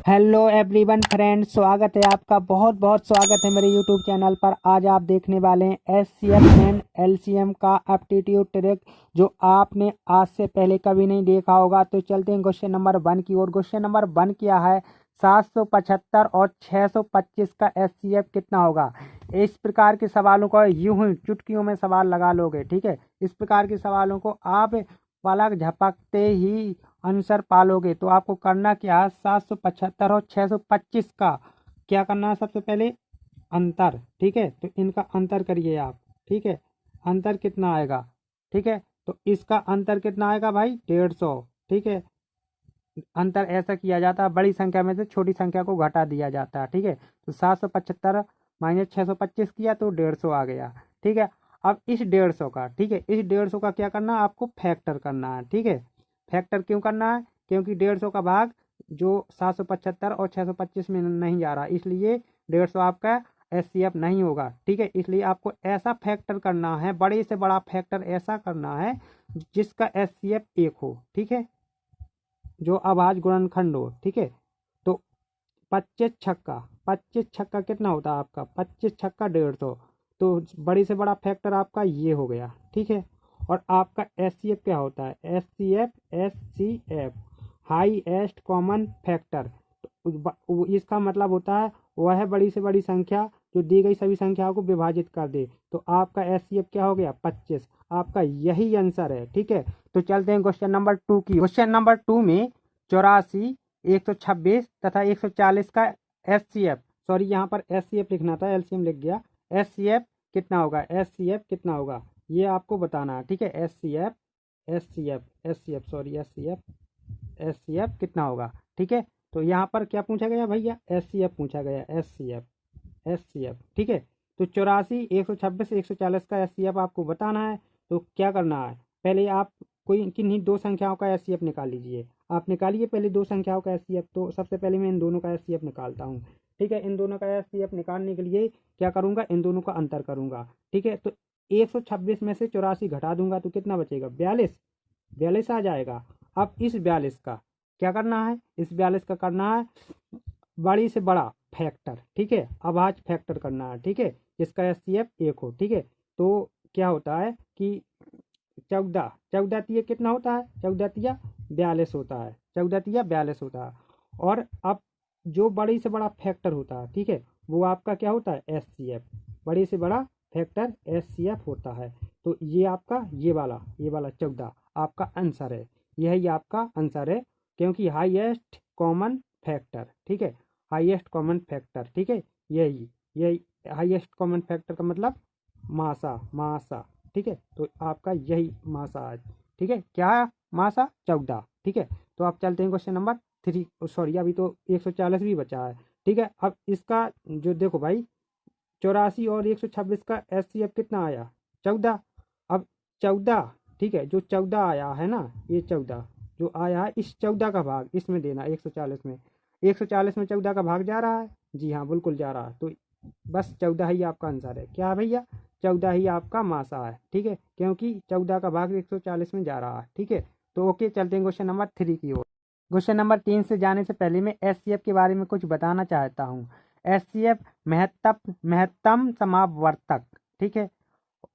Hello everyone friend, स्वागत है आपका। बहुत बहुत स्वागत है मेरे यूट्यूब चैनल पर। आज आप देखने वाले हैं एचसीएफ एंड एलसीएम का एप्टीट्यूड ट्रिक, जो आपने आज से पहले कभी नहीं देखा होगा। तो चलते हैं क्वेश्चन नंबर 1 की ओर। क्वेश्चन नंबर 1 क्या है? 775 और 625 का एचसीएफ कितना होगा? इस प्रकार के सवालों को यूं ही चुटकियों में सवाल लगा लोगे, ठीक है। इस प्रकार के सवालों को आप पलक झपकते ही आंसर पालोगे। तो आपको करना क्या है? 775 और 625 का क्या करना है? सबसे पहले अंतर, ठीक है। तो इनका अंतर करिए आप, ठीक है। अंतर कितना आएगा? ठीक है, तो इसका अंतर कितना आएगा भाई? 150, ठीक है। अंतर ऐसा किया जाता है, बड़ी संख्या में से छोटी संख्या को घटा दिया जाता है, ठीक है। तो 775 माइनस 625 किया तो 150 आ गया, ठीक है। अब इस 150 का, ठीक है, इस 150 का क्या करना है? आपको फैक्टर करना है, ठीक है। फैक्टर क्यों करना है? क्योंकि 150 का भाग जो 775 और 625 में नहीं जा रहा, इसलिए 150 आपका एचसीएफ नहीं होगा, ठीक है। इसलिए आपको ऐसा फैक्टर करना है, बड़े से बड़ा फैक्टर ऐसा करना है जिसका एचसीएफ 1 हो, ठीक है, जो अभाज्य गुणनखंड हो, ठीक है। तो 25 छक्का कितना होता है आपका? 25 छक्का 150। तो बड़ी से बड़ा फैक्टर आपका ये हो गया, ठीक है। और आपका एचसीएफ क्या होता है? HCF highest common factor. तो इसका मतलब होता है वह बड़ी से बड़ी संख्या जो दी गई सभी संख्याओं को विभाजित कर दे। तो आपका एचसीएफ क्या हो गया? 25। आपका यही आंसर है, ठीक है। तो चलते हैं क्वेश्चन नंबर 2 की। क्वेश्चन नंबर 2 में 84, 126 तथा 140 का एचसीएफ, सॉरी यहाँ पर एचसीएफ लिखना था, एलसीएम लिख गया। एचसीएफ कितना होगा? एचसीएफ कितना होगा ये आपको बताना है, ठीक है। HCF HCF HCF sorry HCF HCF कितना होगा, ठीक है। तो यहाँ पर क्या पूछा गया भैया? एचसीएफ पूछा गया, एचसीएफ, ठीक है। तो 84, 126, 140 का एचसीएफ आपको बताना है। तो क्या करना है? पहले आप कोई किन्हीं दो संख्याओं का एचसीएफ निकाल लीजिए। आप निकालिए पहले दो संख्याओं का एचसीएफ। तो सबसे पहले मैं इन दोनों का एचसीएफ निकालता हूँ, ठीक है। इन दोनों का एचसीएफ निकालने के लिए क्या करूंगा? इन दोनों का अंतर करूंगा, ठीक है। तो 126 में से 84 घटा दूंगा तो कितना बचेगा? 42, 42 आ जाएगा। अब इस 42 का क्या करना है? इस 42 का करना है बड़ी से बड़ा फैक्टर, ठीक है, अभाज्य फैक्टर करना है, ठीक है, जिसका एचसीएफ 1 हो, ठीक है। तो क्या होता है कि 14, 14 तिया कितना होता है? 14 तिया 42 होता है, 14 तिया 42 होता है। और अब जो बड़ी से बड़ा फैक्टर होता है, ठीक है, वो आपका क्या होता है? एचसीएफ। बड़ी से बड़ा फैक्टर एचसीएफ होता है। तो ये आपका ये वाला 14 आपका आंसर है। यही आपका आंसर है, क्योंकि हाईएस्ट कॉमन फैक्टर, ठीक है, हाईएस्ट कॉमन फैक्टर, ठीक है। यही यही हाईएस्ट कॉमन फैक्टर का मतलब मासा, ठीक है। तो आपका यही मासा है, ठीक है। क्या मासा? 14, ठीक है। तो आप चलते हैं क्वेश्चन नंबर 3, सॉरी अभी तो 140 भी बचा है, ठीक है। अब इसका जो देखो भाई, 84 और 126 का एचसीएफ कितना आया? 14। अब 14, ठीक है, जो 14 आया है ना, ये 14 जो आया है, इस 14 का भाग इसमें देना 140 में। 140 में 14 का भाग जा रहा है, जी हाँ बिल्कुल जा रहा है। तो बस 14 ही आपका आंसर है। क्या है भैया? 14 ही आपका मासा है, ठीक है, क्योंकि 14 का भाग 140 में जा रहा है, ठीक है। तो ओके, चलते हैं क्वेश्चन नंबर 3 की ओर। क्वेश्चन नंबर 3 से जाने से पहले मैं एचसीएफ के बारे में कुछ बताना चाहता हूँ। एचसीएफ महत्तम समावर्तक, ठीक है,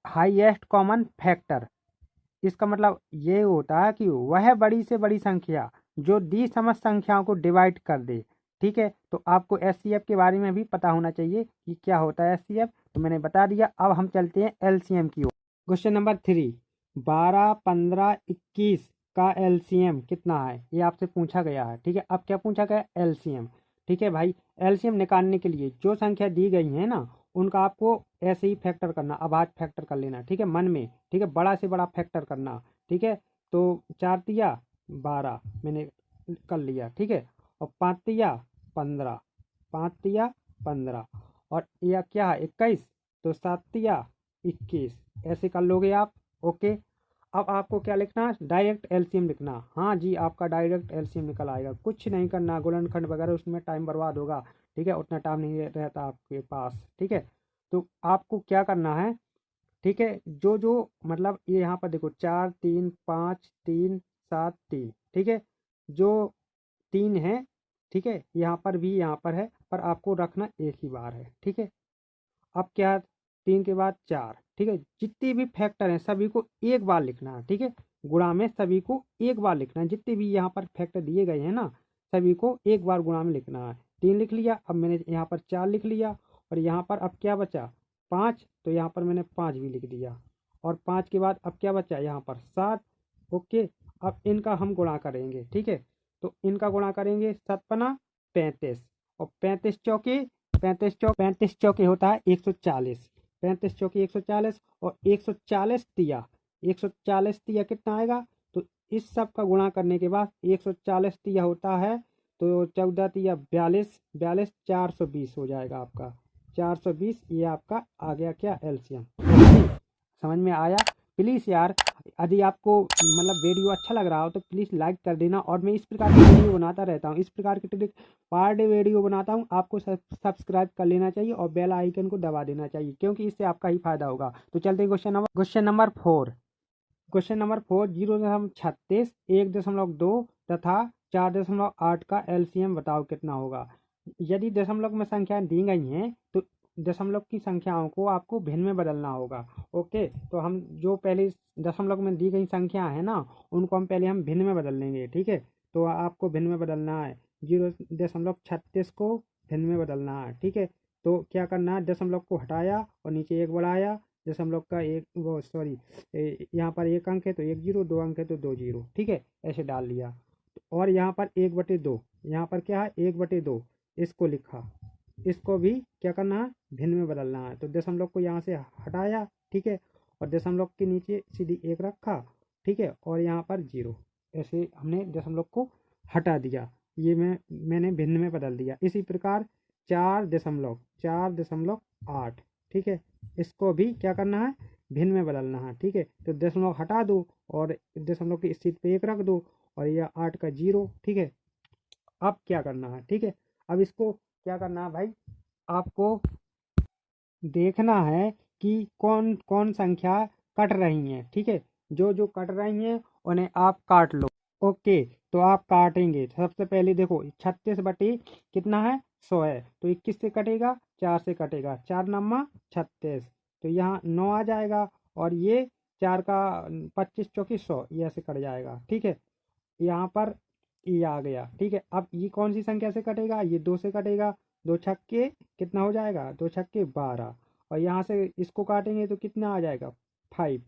हाईएस्ट कॉमन फैक्टर। इसका मतलब ये होता है कि वह बड़ी से बड़ी संख्या जो दी समस्त संख्याओं को डिवाइड कर दे, ठीक है। तो आपको एचसीएफ के बारे में भी पता होना चाहिए कि क्या होता है एचसीएफ, तो मैंने बता दिया। अब हम चलते हैं एलसीएम की ओर। क्वेश्चन नंबर 3, 12, 15, 21 का एलसीएम कितना है? ये आपसे पूछा गया है, ठीक है। अब क्या पूछा गया? एलसीएम, ठीक है भाई। एलसीएम निकालने के लिए जो संख्या दी गई है ना, उनका आपको ऐसे ही फैक्टर करना, अभाज्य फैक्टर कर लेना, ठीक है, मन में, ठीक है, बड़ा से बड़ा फैक्टर करना, ठीक है। तो 4 तिया 12 मैंने कर लिया, ठीक है। और 5 तिया 15, 5 तिया 15, और यह क्या है? 21। तो 7 तिया 21, ऐसे कर लोगे आप, ओके। अब आपको क्या लिखना? डायरेक्ट एलसीएम लिखना। हाँ जी, आपका डायरेक्ट एलसीएम निकल आएगा, कुछ नहीं करना, गुणनखंड वगैरह उसमें टाइम बर्बाद होगा, ठीक है, उतना टाइम नहीं रहता आपके पास, ठीक है। तो आपको क्या करना है, ठीक है, जो जो मतलब ये यहाँ पर देखो 4, 3, 5, 3, 7, 3, ठीक है। जो 3 है ठीक है, यहाँ पर भी यहाँ पर है, पर आपको रखना एक ही बार है। ठीक है, अब क्या, 3 के बाद 4। ठीक है, जितने भी फैक्टर हैं सभी को एक बार लिखना है। ठीक है, गुणा में सभी को एक बार लिखना है, जितने भी यहाँ पर फैक्टर दिए गए हैं ना सभी को एक बार गुणा में लिखना है। 3 लिख लिया, अब मैंने यहाँ पर 4 लिख लिया, और यहाँ पर अब क्या बचा 5, तो यहाँ पर मैंने 5 भी लिख दिया, और 5 के बाद अब क्या बचा यहाँ पर 7। ओके, अब इनका हम गुणा करेंगे। ठीक है, तो इनका गुणा करेंगे 7 पना 35, और 35 चौके होता है 140। 35 चौके 140, और 140 तिया, 140 तिया कितना आएगा, तो इस सब का गुणा करने के बाद 140 तिया होता है, तो 14 तिया 42, 42 420 हो जाएगा आपका 420। ये आपका आ गया क्या एलसीएम। समझ में आया। प्लीज़ यार, यदि आपको मतलब वीडियो अच्छा लग रहा हो तो प्लीज़ लाइक कर देना, और मैं इस प्रकार की वीडियो बनाता रहता हूँ, इस प्रकार की ट्रिक पर डे वीडियो बनाता हूँ। आपको सब्सक्राइब कर लेना चाहिए और बेल आइकन को दबा देना चाहिए, क्योंकि इससे आपका ही फायदा होगा। तो चलते हैं क्वेश्चन नंबर 4। क्वेश्चन नंबर 4, 0.36, 1.2 तथा 4.8 का एलसीएम बताओ कितना होगा। यदि दशमलव में संख्याएं दी गई हैं तो दशमलव की संख्याओं को आपको भिन्न में बदलना होगा। ओके, तो हम जो पहले दशमलव में दी गई संख्या है ना उनको हम भिन्न में बदल लेंगे। ठीक है, तो आपको भिन्न में बदलना है, 0.36 को भिन्न में बदलना है। ठीक है, तो क्या करना है, दशमलव को हटाया और नीचे एक बढ़ाया, दशमलव का एक वो सॉरी यहाँ पर एक अंक है तो 1 0, 2 अंक है तो 2 0। ठीक है, ऐसे डाल लिया, और यहाँ पर 1/2, यहाँ पर क्या है 1/2, इसको लिखा, इसको भी क्या करना है भिन्न में बदलना है। तो दशमलव को यहाँ से हटाया, ठीक है, और दशमलव के नीचे सीधी एक रखा, ठीक है, और यहाँ पर 0, ऐसे हमने दशमलव को हटा दिया। ये मैंने भिन्न में बदल दिया। इसी प्रकार 4.8, ठीक है, इसको भी क्या करना है भिन्न में बदलना है। ठीक है, तो दशमलव हटा दो और दशमलव की स्थिति पे एक रख दो, और यह 8 का 0। ठीक है, अब क्या करना है, ठीक है, अब इसको क्या करना है भाई, आपको देखना है कि कौन कौन संख्या कट रही हैं। ठीक है, जो जो कट रही हैं उन्हें आप काट लो। ओके, तो आप काटेंगे। सबसे पहले देखो 36 बटे कितना है 100 है, तो 21 से कटेगा, 4 से कटेगा, 4 नम्मा 36, तो यहाँ 9 आ जाएगा, और ये 4 का 25 चौकी 100, ये ऐसे कट जाएगा। ठीक है, यहाँ पर ये आ गया। ठीक है, अब ये कौन सी संख्या से कटेगा, ये 2 से कटेगा, 2 छक्के कितना हो जाएगा, 2 छक्के 12, और यहाँ से इसको काटेंगे तो कितना आ जाएगा 5,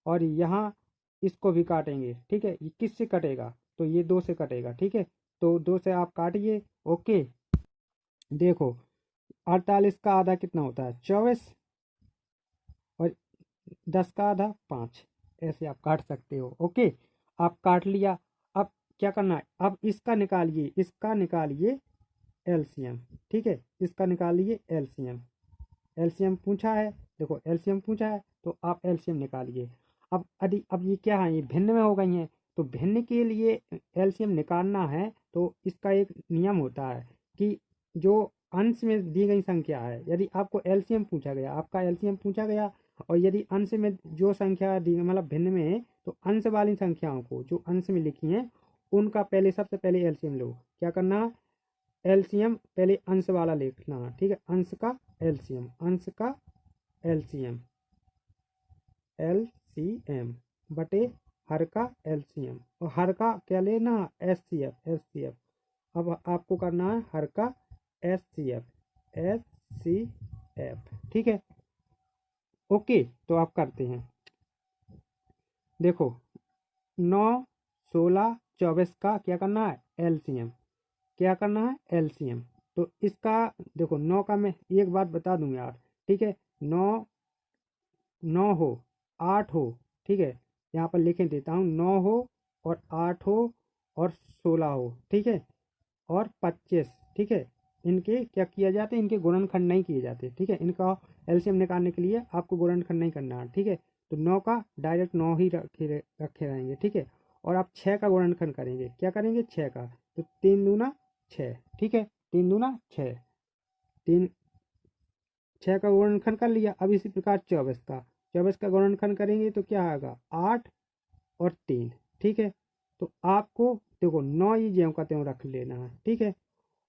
और यहाँ इसको भी काटेंगे। ठीक है, ये किस से कटेगा, तो ये 2 से कटेगा। ठीक है, तो 2 से आप काटिए। ओके, देखो 48 का आधा कितना होता है 24, और 10 का आधा 5, ऐसे आप काट सकते हो। ओके, आप काट लिया। अब क्या करना है, अब इसका निकालिए एलसीएम। ठीक है, इसका निकालिए एलसीएम। एलसीएम पूछा है, देखो एलसीएम पूछा है तो आप एलसीएम निकालिए। अब ये क्या है, ये भिन्न में हो गई हैं, तो भिन्न के लिए एलसीएम निकालना है तो इसका एक नियम होता है कि जो अंश में दी गई संख्या है, यदि आपको एलसीएम पूछा गया, आपका एलसीएम पूछा गया, और यदि अंश में जो संख्या दी मतलब भिन्न में है, तो अंश वाली संख्याओं को जो अंश में लिखी हैं उनका सबसे पहले एलसीएम लो। क्या करना, एलसीएम पहले अंश वाला लिखना। ठीक है, अंश का एलसीएम एलसीएम बटे हर का एलसीएम, और हर का क्या लेना एचसीएफ। अब आपको करना है हर का एचसीएफ। ठीक है, ओके, तो आप करते हैं। देखो 9 16 24 का क्या करना है एलसीएम, क्या करना है एलसीएम। तो इसका देखो 9 का मैं एक बात बता दूं यार। ठीक है, 9 हो 8 हो, ठीक है, यहाँ पर लिख देता हूँ, 9 हो और 8 हो और 16 हो, ठीक है, और 25। ठीक है, इनके क्या किया जाते हैं, इनके गुणनखंड नहीं किए जाते। ठीक है, इनका एलसीएम निकालने के लिए आपको गुणनखंड नहीं करना है। ठीक है, तो 9 का डायरेक्ट 9 ही रखे रहेंगे। ठीक है, और आप 6 का गुणनखंड करेंगे, क्या करेंगे 6 का, तो 3 दूना 6। ठीक है, 3 दूना 6, 3 6 का गुणनखंड कर लिया। अब इसी प्रकार 24 का गुणनखंड करेंगे तो क्या आएगा 8 और 3। ठीक है, तो आपको देखो 9 ही ज्यों का त्यों रख लेना है। ठीक है,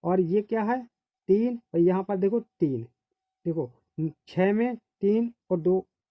और ये क्या है 3, और यहाँ पर देखो 3, देखो 6 में 3 और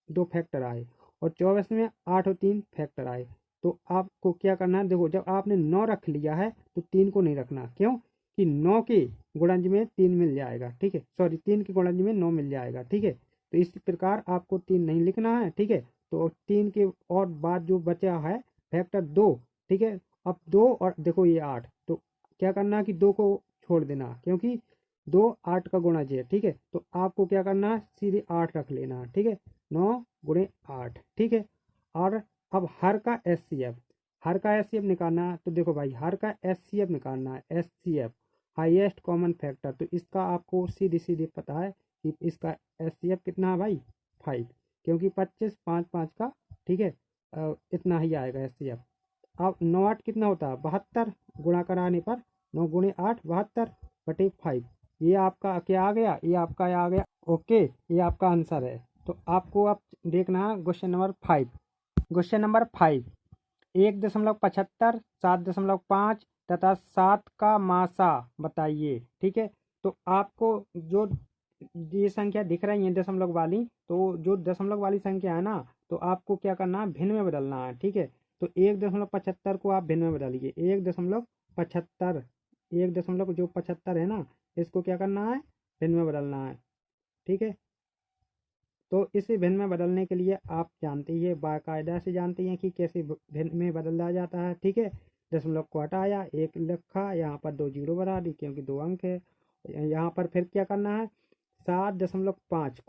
2 फैक्टर आए, और 24 में 8 और 3 फैक्टर आए। तो आपको क्या करना है, देखो जब आपने 9 रख लिया है तो 3 को नहीं रखना, क्यों कि 9 के गुणज में 3 मिल जाएगा, ठीक है, सॉरी 3 के गुणज में 9 मिल जाएगा, ठीक है। तो इस प्रकार आपको 3 नहीं लिखना है, ठीक है। तो 3 के और बाद जो बचा है फैक्टर 2, ठीक है। अब 2 और देखो ये 8, तो क्या करना है कि 2 को छोड़ देना, क्योंकि 2 8 का गुणज है, ठीक है। तो आपको क्या करना है, सीधे 8 रख लेना है, ठीक है, 9 गुणे 8, ठीक है। और अब हर का एचसीएफ, हर का एचसीएफ निकालना है, तो देखो भाई हर का एचसीएफ निकालना है, एचसीएफ हाईएस्ट कॉमन फैक्टर। तो इसका आपको सीधी सीधी पता है कि इसका एचसीएफ कितना है भाई 5, क्योंकि 25 5 5 का, ठीक है, इतना ही आएगा एचसीएफ। अब 9 8 कितना होता है 72, गुणा कराने पर 9 गुणे 8 72 बटे 5। ये आपका क्या आ गया, ये आपका आ गया, ओके, ये आपका आंसर है। तो आपको अब देखना है क्वेश्चन नंबर 5। क्वेश्चन नंबर 5, 1.75 7.5 तथा 7 का मासा बताइए, ठीक है। तो आपको जो ये संख्या दिख रही है दशमलव वाली, तो जो दशमलव वाली संख्या है ना, तो आपको क्या करना है भिन्न में बदलना है, ठीक है। तो 1.75 को आप भिन्न में बदलिए, 1.75, 1 जो 75 है ना, इसको क्या करना है भिन्न में बदलना है, ठीक है। तो इसे भिन्न में बदलने के लिए आप जानते ही है, बाकायदा से जानते हैं कि कैसे भिन्न में बदला जाता है, ठीक है। दशमलव को हटाया, 1 लिखा, यहाँ पर 2 जीरो बना दी क्योंकि 2 अंक है। यहाँ पर फिर क्या करना है 7.5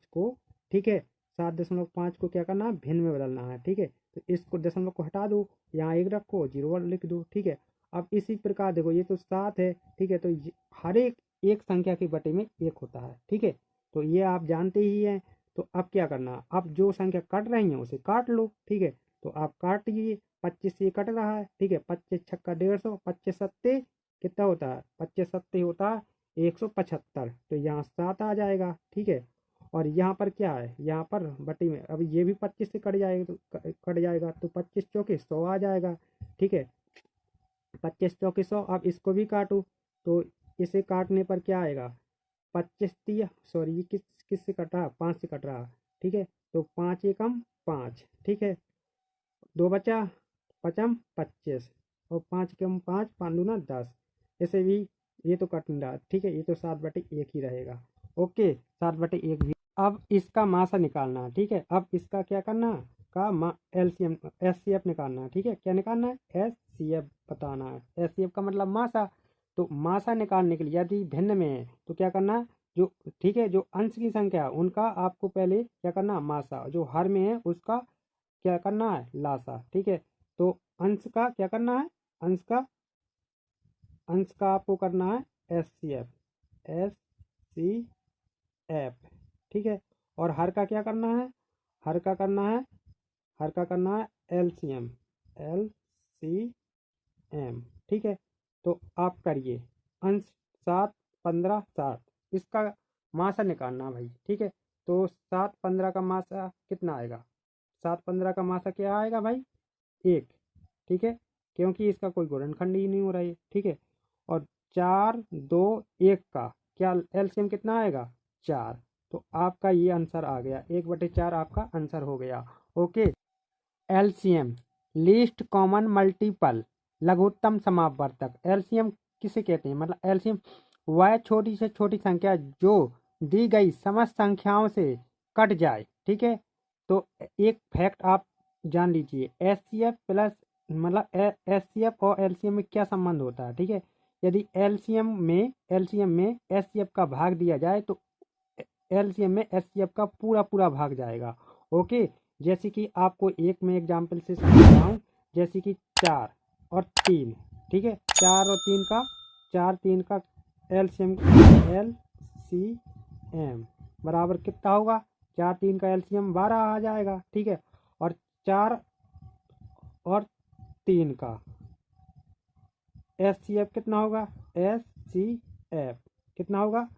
को, ठीक है, 7.5 को क्या करना है भिन्न में बदलना है, ठीक है। तो इसको दशमलव को हटा दो, यहाँ 1 रखो, जीरो लिख दो, ठीक है। अब इसी प्रकार देखो ये तो 7 है, ठीक है। तो हर एक संख्या के बटे में 1 होता है, ठीक है। तो ये आप जानते ही हैं। तो अब क्या करना, अब जो संख्या कट रही है उसे काट लो, ठीक है। तो आप काट लीजिए, 25 से कट रहा है, ठीक है, 25 छक्का 150, 25 सत्ते कितना होता है, 25 सत्ते होता है 175। तो यहाँ 7 आ जाएगा, ठीक है। और यहाँ पर क्या है, यहाँ पर बटी में अब ये भी 25 से कट जाएगा, तो कट जाएगा, तो 25 चौके 100 आ जाएगा, ठीक है, 25 चौके 100। अब इसको भी काटो, तो इसे काटने पर क्या आएगा 25 तिया, सॉरी ये किससे कट रहा 5 से कट रहा, ठीक है। तो 5 एकम 5, ठीक है, 2 बचा, पचम 25, और 5 एकम 5 5 दूना 10। ऐसे भी ये तो कट नहीं रहा, ठीक है, ये तो 7/1 ही रहेगा, ओके, 7/1 भी। अब इसका मासा निकालना है, ठीक है। अब इसका क्या करना है का एलसीएम एचसीएफ निकालना है, ठीक है। क्या निकालना है एचसीएफ बताना है, एचसीएफ का मतलब मासा। तो मासा निकालने के लिए यदि भिन्न में है तो क्या करना है, जो ठीक है जो अंश की संख्या है उनका आपको पहले क्या करना है मासा, जो हर में है उसका क्या करना है लासा, ठीक है। तो अंश का क्या करना है, अंश का आपको करना है एच सी एफ, ठीक है। और हर का क्या करना है, हर का करना है हर का करना है एल सी एम, ठीक है। तो आप करिए अंश 7 15 7, इसका मासा निकालना भाई, ठीक है। तो 7 15 का मासा कितना आएगा, 7 15 का मासा क्या आएगा भाई 1, ठीक है, क्योंकि इसका कोई गुणनखंड ही नहीं हो रहा है, ठीक है। और 4 2 1 का क्या एलसीएम कितना आएगा 4। तो आपका ये आंसर आ गया, 1/4 आपका आंसर हो गया, okay. LCM least common multiple, लघुत्तम समापवर्तक। एलसीएम किसे कहते हैं, मतलब एलसीएम वह छोटी से छोटी संख्या जो दी गई समस्त संख्याओं से कट जाए, ठीक है। तो एक फैक्ट आप जान लीजिए, एचसीएफ प्लस मतलब एचसीएफ और एलसीएम में क्या संबंध होता है, ठीक है। यदि एलसीएम में एचसीएफ का भाग दिया जाए तो एलसीएम में एचसीएफ का पूरा पूरा भाग जाएगा, ओके। जैसे कि आपको एक में एग्जाम्पल से समझा रहा हूँ, जैसे कि 4 और 3, ठीक है, 4 3 का एलसीएम बराबर कितना होगा, 4 3 का एलसीएम 12 आ जाएगा, ठीक है। और 4 और 3 का एचसीएफ कितना होगा, एचसीएफ कितना होगा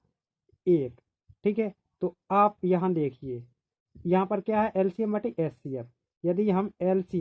1, ठीक है। तो आप यहाँ देखिए, यहाँ पर क्या है एलसीएम बटे एचसीएफ, यदि हम एलसीएम